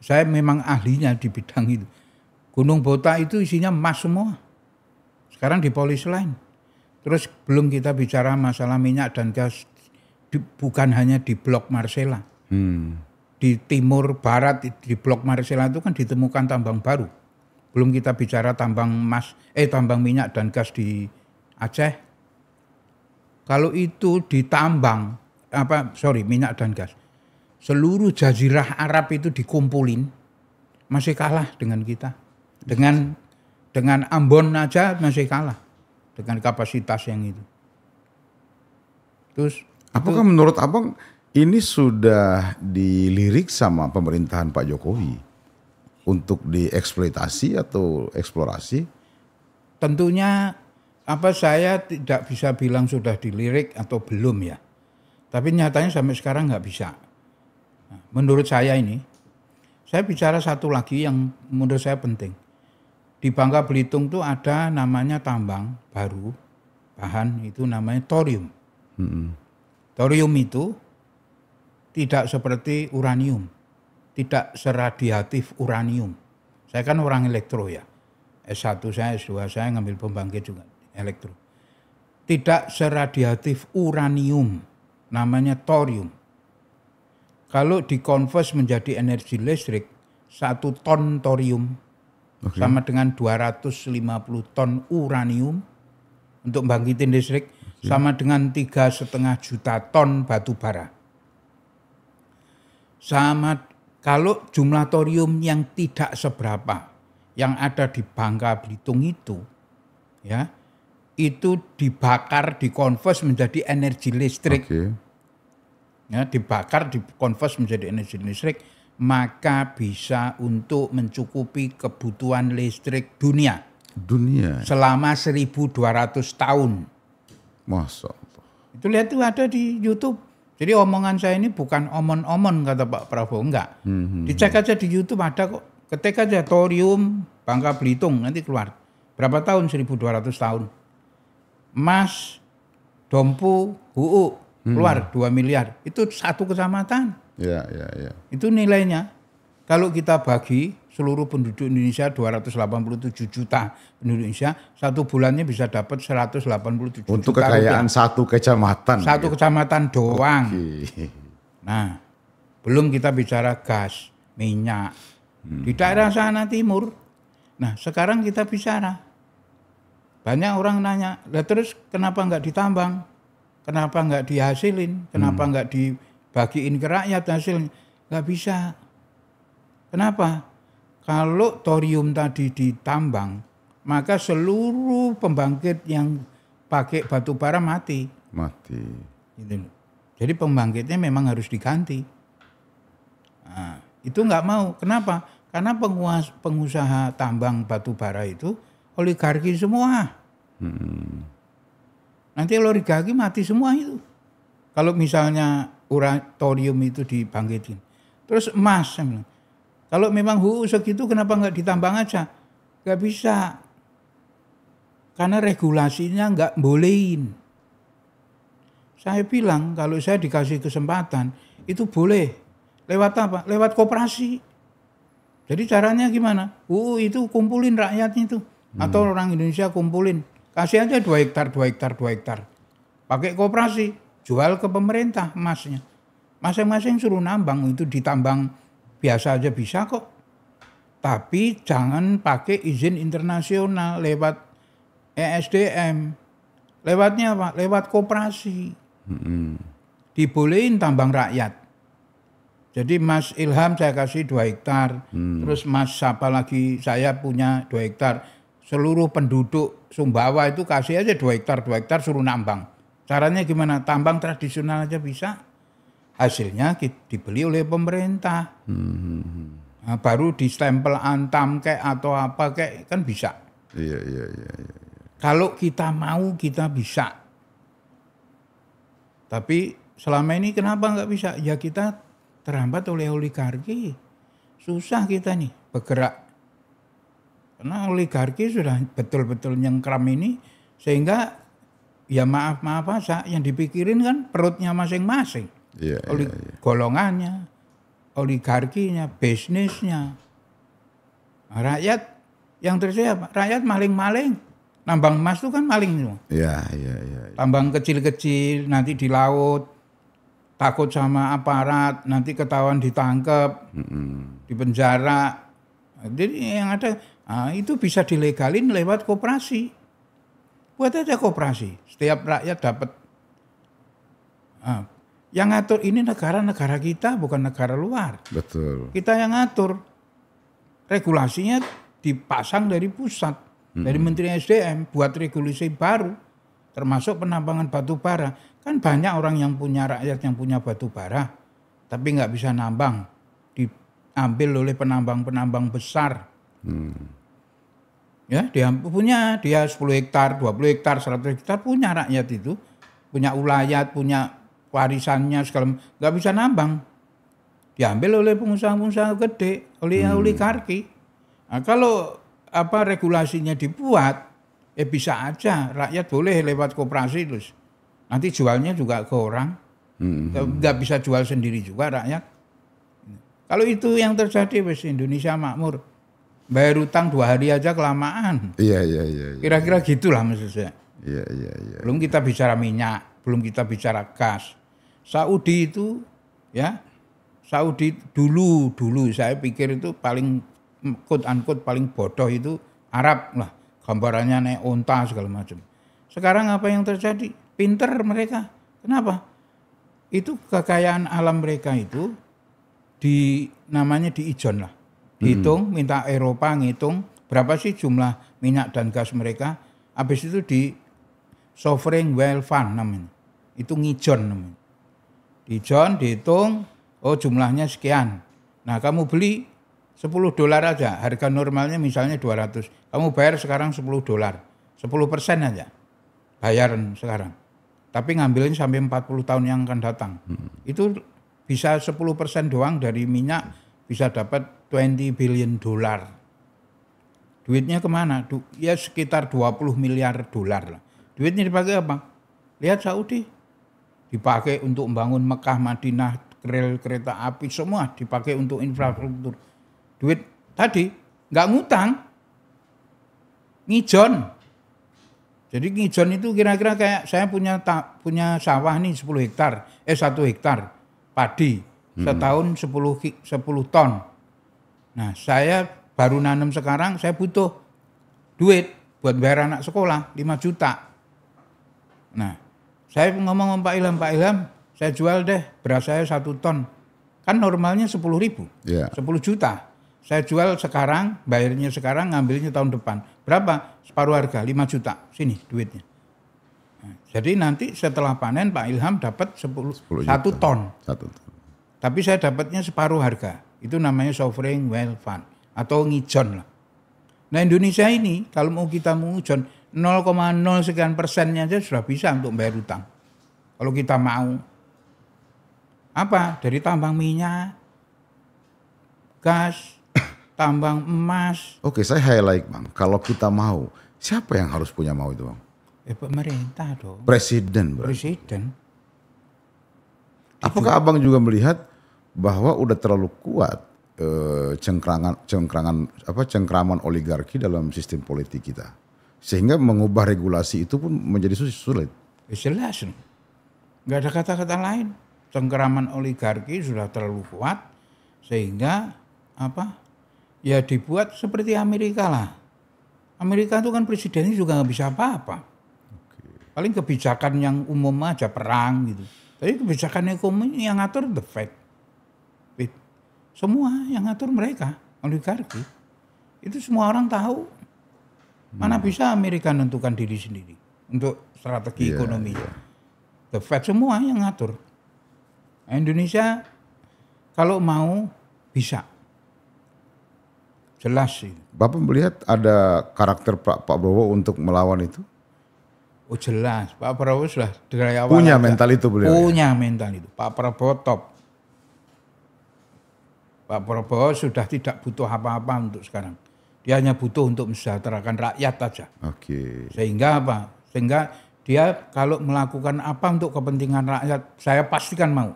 Saya memang ahlinya di bidang itu. Gunung Botak itu isinya emas semua. Sekarang di polis lain. Terus belum kita bicara masalah minyak dan gas. Bukan hanya di Blok Marsella. Di timur barat di Blok Marsella itu kan ditemukan tambang baru. Belum kita bicara tambang minyak dan gas di Aceh. Kalau itu ditambang minyak dan gas. Seluruh jazirah Arab itu dikumpulin, masih kalah dengan kita. Dengan Ambon aja masih kalah dengan kapasitas yang itu. Terus apakah menurut Abang ini sudah dilirik sama pemerintahan Pak Jokowi untuk dieksploitasi atau eksplorasi? Tentunya saya tidak bisa bilang sudah dilirik atau belum ya. Tapi nyatanya sampai sekarang nggak bisa. Nah, menurut saya saya bicara satu lagi yang menurut saya penting. Di Bangka Belitung tuh ada namanya tambang baru, bahan itu namanya thorium. Thorium itu tidak seperti uranium, tidak seradiatif uranium. Saya kan orang elektro ya, S1 saya, S2 saya ngambil pembangkit juga, elektro. Tidak seradiatif uranium, namanya thorium. Kalau dikonvers menjadi energi listrik, 1 ton thorium sama dengan 250 ton uranium untuk bangkitin listrik, sama dengan 3,5 juta ton batu bara. Sama kalau jumlah thorium yang tidak seberapa yang ada di Bangka Belitung itu, ya, itu dibakar, dikonvers menjadi energi listrik. Ya, dibakar, dikonvers menjadi energi listrik, maka bisa untuk mencukupi kebutuhan listrik dunia. Selama 1.200 tahun. Masya Allah. Itu lihat tuh ada di YouTube. Jadi omongan saya ini bukan omon-omon kata Pak Prabowo, enggak. Dicek aja di YouTube ada kok. Ketik aja thorium Bangka Belitung nanti keluar. Berapa tahun? 1.200 tahun. Emas, Dompu, HUU keluar 2 miliar. Itu satu kecamatan. Ya. Itu nilainya. Kalau kita bagi seluruh penduduk Indonesia 287 juta penduduk Indonesia, satu bulannya bisa dapat 187 untuk juta kekayaan rupiah. Satu kecamatan. Satu kecamatan doang. Okay. Nah, belum kita bicara gas, minyak di daerah sana timur. Nah, sekarang kita bicara. Banyak orang nanya, lah terus kenapa nggak ditambang? Kenapa nggak dihasilin? Kenapa nggak dibagiin ke rakyat hasilnya? Nggak bisa. Kenapa? Kalau thorium tadi ditambang, maka seluruh pembangkit yang pakai batu bara mati. Gitu. Jadi pembangkitnya memang harus diganti. Nah, itu nggak mau. Kenapa? Karena pengusaha tambang batu bara itu oligarki semua. Nanti oligarki mati semua itu. Kalau misalnya thorium itu dibangkitin. Terus emas. Kalau memang HUU segitu kenapa nggak ditambang aja? Nggak bisa. Karena regulasinya nggak bolehin. Saya bilang kalau saya dikasih kesempatan itu boleh. Lewat apa? Lewat koperasi. Jadi caranya gimana? Itu kumpulin rakyatnya itu. Atau orang Indonesia kumpulin. Kasih aja 2 hektar. Pakai koperasi. Jual ke pemerintah emasnya. Masing-masing suruh nambang. Itu ditambang biasa aja bisa kok. Tapi jangan pakai izin internasional lewat ESDM. Lewatnya apa? Lewat koperasi. Dibolehin tambang rakyat. Jadi Mas Ilham saya kasih 2 hektar, terus Mas siapa lagi saya punya 2 hektar. Seluruh penduduk Sumbawa itu kasih aja 2 hektar suruh nambang. Caranya gimana? Tambang tradisional aja bisa. Hasilnya dibeli oleh pemerintah. Nah, baru distempel Antam kayak atau apa kayak kan bisa. Iya. Kalau kita mau kita bisa. Tapi selama ini kenapa nggak bisa? Ya kita terhambat oleh oligarki. Susah kita nih bergerak. Karena oligarki sudah betul-betul nyengkram ini. Sehingga ya maaf aja yang dipikirin kan perutnya masing-masing. Iya. Golongannya, oligarkinya, bisnisnya. Nah, rakyat yang terjadi apa? Rakyat maling-maling. Nambang emas itu kan maling semua. Iya. Tambang kecil-kecil nanti di laut. Takut sama aparat, nanti ketahuan ditangkap, di penjara. Jadi yang ada, itu bisa dilegalin lewat koperasi. Buat aja koperasi, setiap rakyat dapat. Yang ngatur ini negara kita, bukan negara luar. Betul. Kita yang ngatur. Regulasinya dipasang dari pusat, dari Menteri SDM, buat regulasi baru. Termasuk penambangan batu bara. Kan banyak orang yang punya rakyat yang punya batu bara, tapi nggak bisa nambang, diambil oleh penambang-penambang besar. Ya, dia 10 hektar, 20 hektar, 100 hektar punya rakyat itu, punya ulayat, punya warisannya segala, nggak bisa nambang, diambil oleh pengusaha-pengusaha gede, oleh oligarki. Nah, kalau regulasinya dibuat, bisa aja rakyat boleh lewat koperasi terus. Nanti jualnya juga ke orang, nggak bisa jual sendiri juga rakyat. Kalau itu yang terjadi, wes Indonesia makmur. Bayar utang 2 hari aja kelamaan. Iya. Kira-kira gitulah maksud saya. Iya. Belum kita bicara minyak, belum kita bicara gas. Saudi itu, ya, Saudi dulu saya pikir itu paling quote unquote paling bodoh itu Arab lah. Gambarannya naik onta segala macam. Sekarang apa yang terjadi? Pinter mereka. Kenapa? Itu kekayaan alam mereka itu namanya diijon lah. Dihitung, minta Eropa ngitung berapa sih jumlah minyak dan gas mereka. Habis itu di sovereign wealth fund namanya. Itu ngijon namanya. Diijon, dihitung, oh jumlahnya sekian. Nah kamu beli $10 aja, harga normalnya misalnya 200. Kamu bayar sekarang $10. 10% aja bayaran sekarang. Tapi ngambilin sampai 40 tahun yang akan datang. Itu bisa 10% doang dari minyak bisa dapat $20 billion. Duitnya kemana? Ya sekitar $20 miliar lah. Duitnya dipakai apa? Lihat Saudi. Dipakai untuk membangun Mekah, Madinah, rel kereta api, semua dipakai untuk infrastruktur. Duit tadi nggak ngutang, ngijon. Jadi ngijon itu kira-kira kayak saya punya sawah nih 1 hektar padi, setahun 10 ton. Nah saya baru nanam sekarang, saya butuh duit buat bayar anak sekolah 5 juta. Nah saya ngomong sama Pak Ilham, saya jual deh beras saya 1 ton. Kan normalnya 10.000, 10 juta. Saya jual sekarang, bayarnya sekarang, ngambilnya tahun depan. Berapa? Separuh harga, 5 juta. Sini duitnya. Nah, jadi nanti setelah panen Pak Ilham dapat 1 ton. Tapi saya dapatnya separuh harga. Itu namanya sovereign wealth fund. Atau ngijon lah. Nah Indonesia ini kalau mau kita mengujon 0,0 sekian persennya aja sudah bisa untuk bayar utang. Kalau kita mau. Apa? Dari tambang minyak, gas, tambang emas. Oke, saya highlight Bang. Kalau kita mau, siapa yang harus punya mau itu Bang? Pemerintah dong. Presiden. Presiden. Apakah Abang juga melihat bahwa udah terlalu kuat cengkraman oligarki dalam sistem politik kita, sehingga mengubah regulasi itu pun menjadi sulit? Jelas, nggak ada kata-kata lain. Cengkraman oligarki sudah terlalu kuat sehingga ya dibuat seperti Amerika lah. Amerika itu kan presidennya juga nggak bisa apa-apa. Paling kebijakan yang umum aja perang gitu. Tapi kebijakan ekonomi yang ngatur the Fed. Semua yang ngatur mereka, oligarki. Itu semua orang tahu. Mana bisa Amerika menentukan diri sendiri untuk strategi ekonomi. The Fed semua yang ngatur. Nah, Indonesia kalau mau bisa. Jelas sih. Bapak melihat ada karakter Pak Prabowo untuk melawan itu? Oh jelas, Pak Prabowo sudah dari awal Punya mental itu beliau. Punya mental itu. Pak Prabowo top. Pak Prabowo sudah tidak butuh apa-apa untuk sekarang. Dia hanya butuh untuk mensejahterakan rakyat saja. Oke. Sehingga apa? Sehingga dia kalau melakukan apa untuk kepentingan rakyat, saya pastikan mau.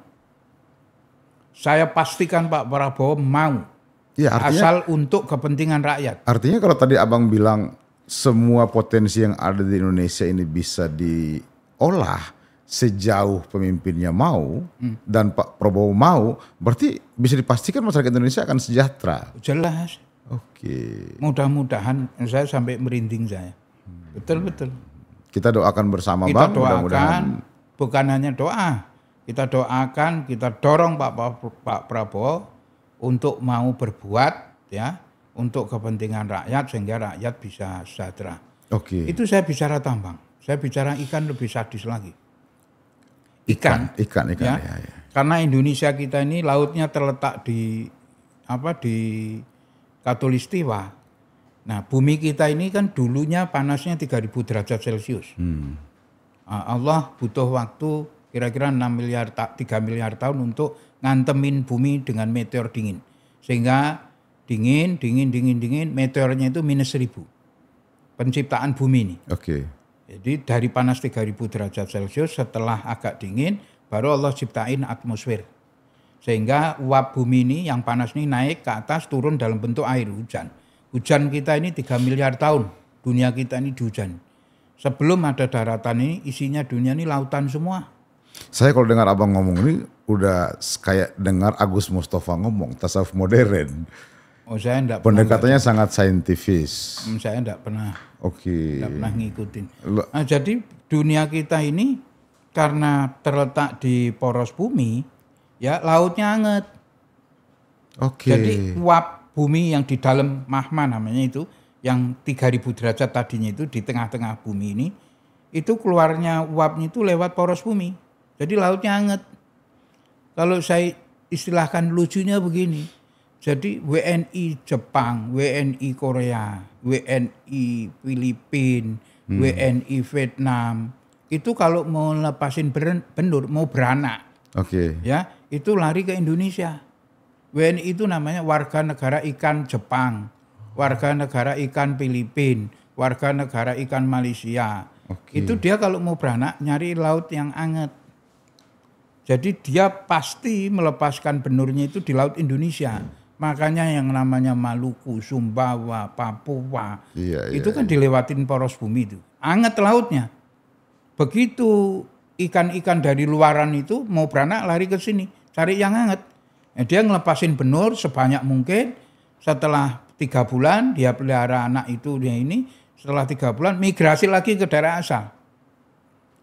Saya pastikan Pak Prabowo mau. Ya, artinya, asal untuk kepentingan rakyat. Artinya kalau tadi Abang bilang semua potensi yang ada di Indonesia ini bisa diolah sejauh pemimpinnya mau dan Pak Prabowo mau, berarti bisa dipastikan masyarakat Indonesia akan sejahtera. Jelas. Oke. Mudah-mudahan, saya sampai merinding saya. Betul-betul. Kita doakan bersama Kita Bang. doakan, bukan hanya doa. Kita doakan, kita dorong Pak Prabowo untuk mau berbuat ya, untuk kepentingan rakyat sehingga rakyat bisa sejahtera. Oke. Itu saya bicara tambang. Saya bicara ikan lebih sadis lagi. Ikan ya. Karena Indonesia kita ini lautnya terletak di Katulistiwa. Nah, bumi kita ini kan dulunya panasnya 3000 derajat Celcius. Allah butuh waktu kira-kira 3 miliar tahun untuk ngantemin bumi dengan meteor dingin. Sehingga dingin, meteornya itu minus 1000. Penciptaan bumi ini. Oke. Jadi dari panas 3000 derajat Celcius setelah agak dingin baru Allah ciptain atmosfer. Sehingga uap bumi ini yang panas ini naik ke atas turun dalam bentuk air hujan. Hujan kita ini 3 miliar tahun. Dunia kita ini dihujan. Sebelum ada daratan ini isinya dunia ini lautan semua. Saya kalau dengar Abang ngomong ini udah kayak dengar Agus Mustafa ngomong tasawuf modern. Oh, saya enggak pendekatannya sangat saintifis. Saya enggak pernah. Oke. Enggak pernah ngikutin. Nah, jadi dunia kita ini karena terletak di poros bumi, ya lautnya hangat. Oke. Jadi uap bumi yang di dalam magma namanya itu, yang 3000 derajat tadinya itu di tengah-tengah bumi ini, itu keluarnya uapnya itu lewat poros bumi. Jadi lautnya hangat. Kalau saya istilahkan lucunya begini, jadi WNI Jepang, WNI Korea, WNI Filipina, WNI Vietnam, itu kalau mau lepasin benur, mau beranak, ya itu lari ke Indonesia. WNI itu namanya warga negara ikan Jepang, warga negara ikan Filipina, warga negara ikan Malaysia. Itu dia kalau mau beranak nyari laut yang hangat. Jadi dia pasti melepaskan benurnya itu di laut Indonesia. Makanya yang namanya Maluku, Sumbawa, Papua, itu kan dilewatin poros bumi itu. Hangat lautnya. Begitu ikan-ikan dari luaran itu mau beranak lari ke sini, cari yang hangat. Dia ngelepasin benur sebanyak mungkin. Setelah 3 bulan dia pelihara anak itu dia ini. Setelah 3 bulan migrasi lagi ke daerah asal.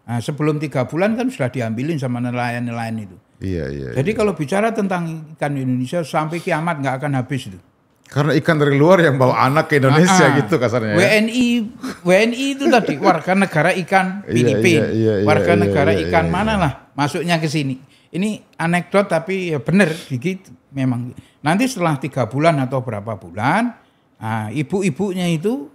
Nah, sebelum 3 bulan kan sudah diambilin sama nelayan-nelayan itu. Jadi kalau bicara tentang ikan Indonesia sampai kiamat nggak akan habis itu. Karena ikan dari luar yang bawa anak ke Indonesia gitu kasarnya. WNI itu tadi warga negara ikan Filipina, warga negara ikan mana lah masuknya ke sini. Ini anekdot tapi ya benar begitu memang. Nanti setelah 3 bulan atau berapa bulan, ibu-ibunya itu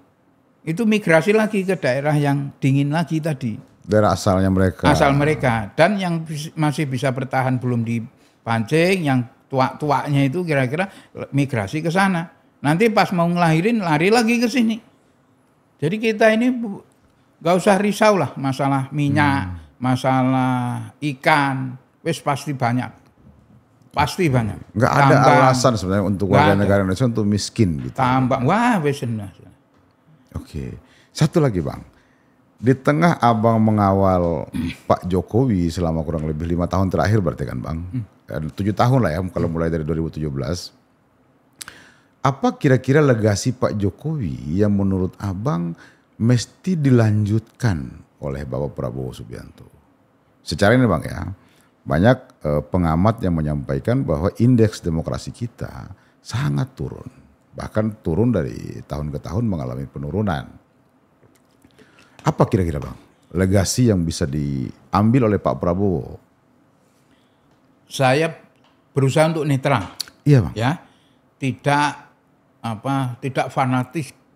migrasi lagi ke daerah yang dingin lagi tadi. Daerah asalnya mereka. Asal mereka. Dan yang masih bisa bertahan belum dipancing, yang tua-tuanya itu kira-kira migrasi ke sana. Nanti pas mau ngelahirin lari lagi ke sini. Jadi kita ini gak usah risau lah masalah minyak, masalah ikan, wis pasti banyak. Pasti banyak. Nggak ada alasan sebenarnya untuk warga negara Indonesia untuk miskin gitu. Tambang, wah wis enak. Oke. Satu lagi Bang. Di tengah Abang mengawal Pak Jokowi selama kurang lebih 5 tahun terakhir berarti kan Bang. 7 tahun lah ya kalau mulai dari 2017. Apa kira-kira legasi Pak Jokowi yang menurut Abang mesti dilanjutkan oleh Bapak Prabowo Subianto? Secara ini Bang ya, banyak pengamat yang menyampaikan bahwa indeks demokrasi kita sangat turun. Bahkan turun dari tahun ke tahun mengalami penurunan. Apa kira-kira Bang legasi yang bisa diambil oleh Pak Prabowo? Saya berusaha untuk netral. Iya Bang. Ya. Tidak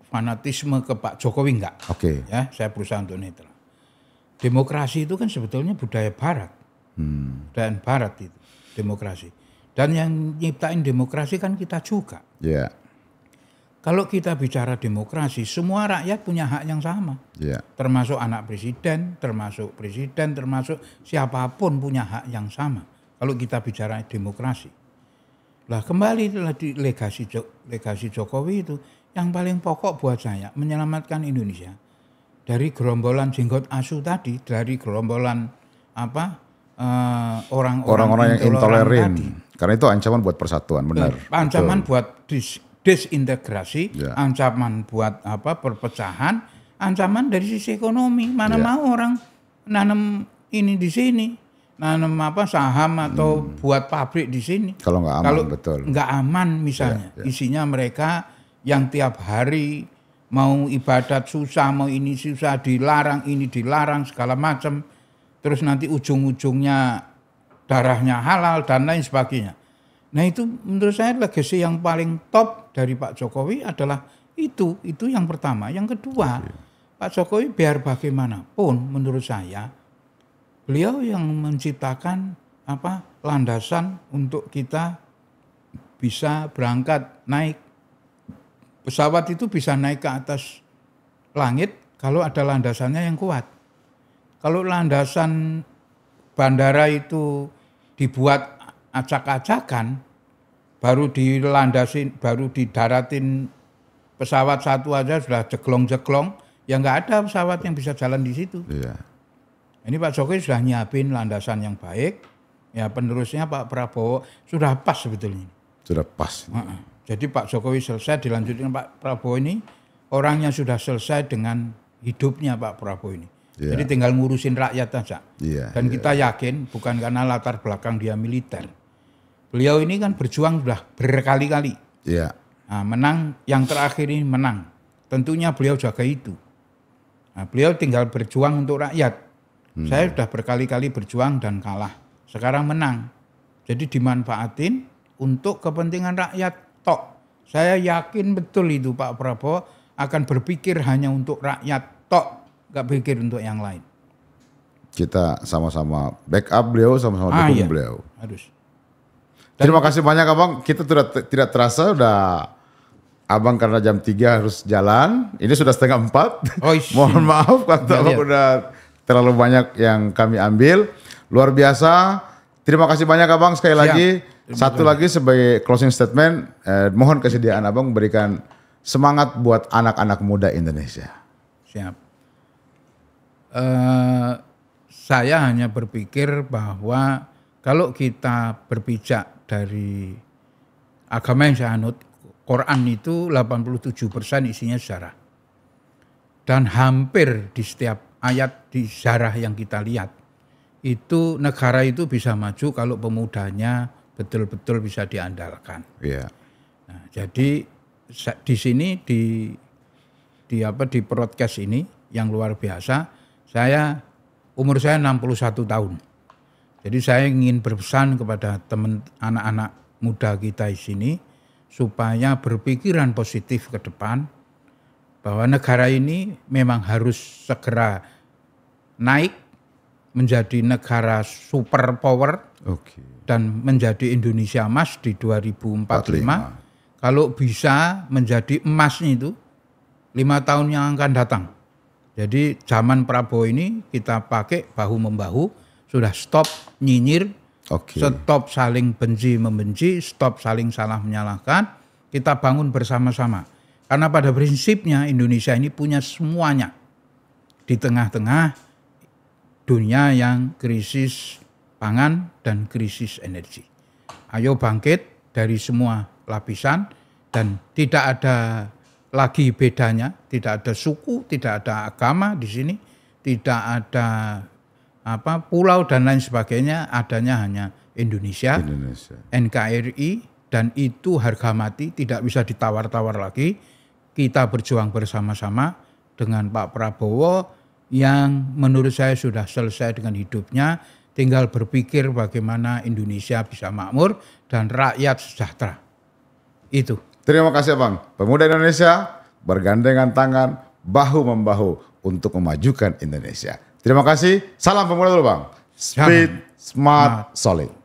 fanatisme ke Pak Jokowi, enggak. Oke. Ya, saya berusaha untuk netral. Demokrasi itu kan sebetulnya budaya barat. Budaya barat itu, demokrasi. Dan yang nyiptain demokrasi kan kita juga. Iya. Kalau kita bicara demokrasi, semua rakyat punya hak yang sama. Iya. Termasuk anak presiden, termasuk siapapun punya hak yang sama. Kalau kita bicara demokrasi. Lah kembali di legasi Jokowi itu yang paling pokok buat saya menyelamatkan Indonesia dari gerombolan jenggot asu tadi, dari gerombolan orang-orang yang intoleran. tadi. Karena itu ancaman buat persatuan, benar. Ancaman buat disintegrasi, Ya. ancaman buat perpecahan, ancaman dari sisi ekonomi. Mana Ya. mau orang nanam ini di sini, nanam saham atau buat pabrik di sini. Kalau nggak aman, betul. Nggak aman misalnya, isinya mereka yang tiap hari mau ibadat susah, mau ini susah, dilarang, ini dilarang, segala macam. Terus nanti ujung-ujungnya darahnya halal dan lain sebagainya. Nah itu menurut saya legasi yang paling top dari Pak Jokowi adalah itu yang pertama. Yang kedua, Pak Jokowi biar bagaimanapun menurut saya, beliau yang menciptakan landasan untuk kita bisa berangkat naik. Pesawat itu bisa naik ke atas langit kalau ada landasannya yang kuat. Kalau landasan bandara itu dibuat acak-acakan, baru didaratin pesawat satu aja sudah jeglong-jeglong, ya nggak ada pesawat yang bisa jalan di situ. Iya. Ini Pak Jokowi sudah nyiapin landasan yang baik, ya penerusnya Pak Prabowo sudah pas sebetulnya. Sudah pas. Jadi Pak Jokowi selesai, dilanjutkan Pak Prabowo ini, orangnya sudah selesai dengan hidupnya Pak Prabowo ini. Iya. Jadi tinggal ngurusin rakyat saja. Iya, Dan kita yakin bukan karena latar belakang dia militer. Beliau ini kan berjuang sudah berkali-kali. Iya. Nah, menang, yang terakhir ini menang. Tentunya beliau jaga itu. Nah, beliau tinggal berjuang untuk rakyat. Saya sudah berkali-kali berjuang dan kalah. Sekarang menang. Jadi dimanfaatin untuk kepentingan rakyat tok. Saya yakin betul itu Pak Prabowo akan berpikir hanya untuk rakyat tok. Gak pikir untuk yang lain. Kita sama-sama backup beliau, sama-sama dukung beliau. Harus. Terima kasih banyak Abang. Kita tidak terasa udah Abang karena jam 3 harus jalan. Ini sudah 3:30. Mohon maaf kalau Abang udah terlalu banyak yang kami ambil. Luar biasa. Terima kasih banyak Abang sekali lagi. Satu lagi sebagai closing statement, mohon kesediaan Abang berikan semangat buat anak-anak muda Indonesia. Siap. Saya hanya berpikir bahwa kalau kita berpijak dari agama yang saya anut, Quran itu 87% isinya sejarah. Dan hampir di setiap ayat di sejarah yang kita lihat, itu negara itu bisa maju kalau pemudanya betul-betul bisa diandalkan. Iya. Nah, jadi di sini di broadcast ini yang luar biasa, umur saya 61 tahun. Jadi saya ingin berpesan kepada teman anak-anak muda kita di sini supaya berpikiran positif ke depan bahwa negara ini memang harus segera naik menjadi negara superpower dan menjadi Indonesia emas di 2045. Kalau bisa menjadi emasnya itu 5 tahun yang akan datang. Jadi zaman Prabowo ini kita pakai bahu-membahu, sudah stop nyinyir, stop saling benci membenci, stop saling salah menyalahkan, kita bangun bersama-sama. Karena pada prinsipnya Indonesia ini punya semuanya di tengah-tengah dunia yang krisis pangan dan krisis energi. Ayo bangkit dari semua lapisan dan tidak ada lagi bedanya, tidak ada suku, tidak ada agama di sini, tidak ada pulau dan lain sebagainya adanya hanya Indonesia. NKRI, dan itu harga mati, tidak bisa ditawar-tawar lagi. Kita berjuang bersama-sama dengan Pak Prabowo yang menurut saya sudah selesai dengan hidupnya, tinggal berpikir bagaimana Indonesia bisa makmur dan rakyat sejahtera. Itu. Terima kasih Bang. Pemuda Indonesia bergandengan tangan, bahu-membahu untuk memajukan Indonesia. Terima kasih. Salam pemuda dulu Bang. Speed, smart, solid.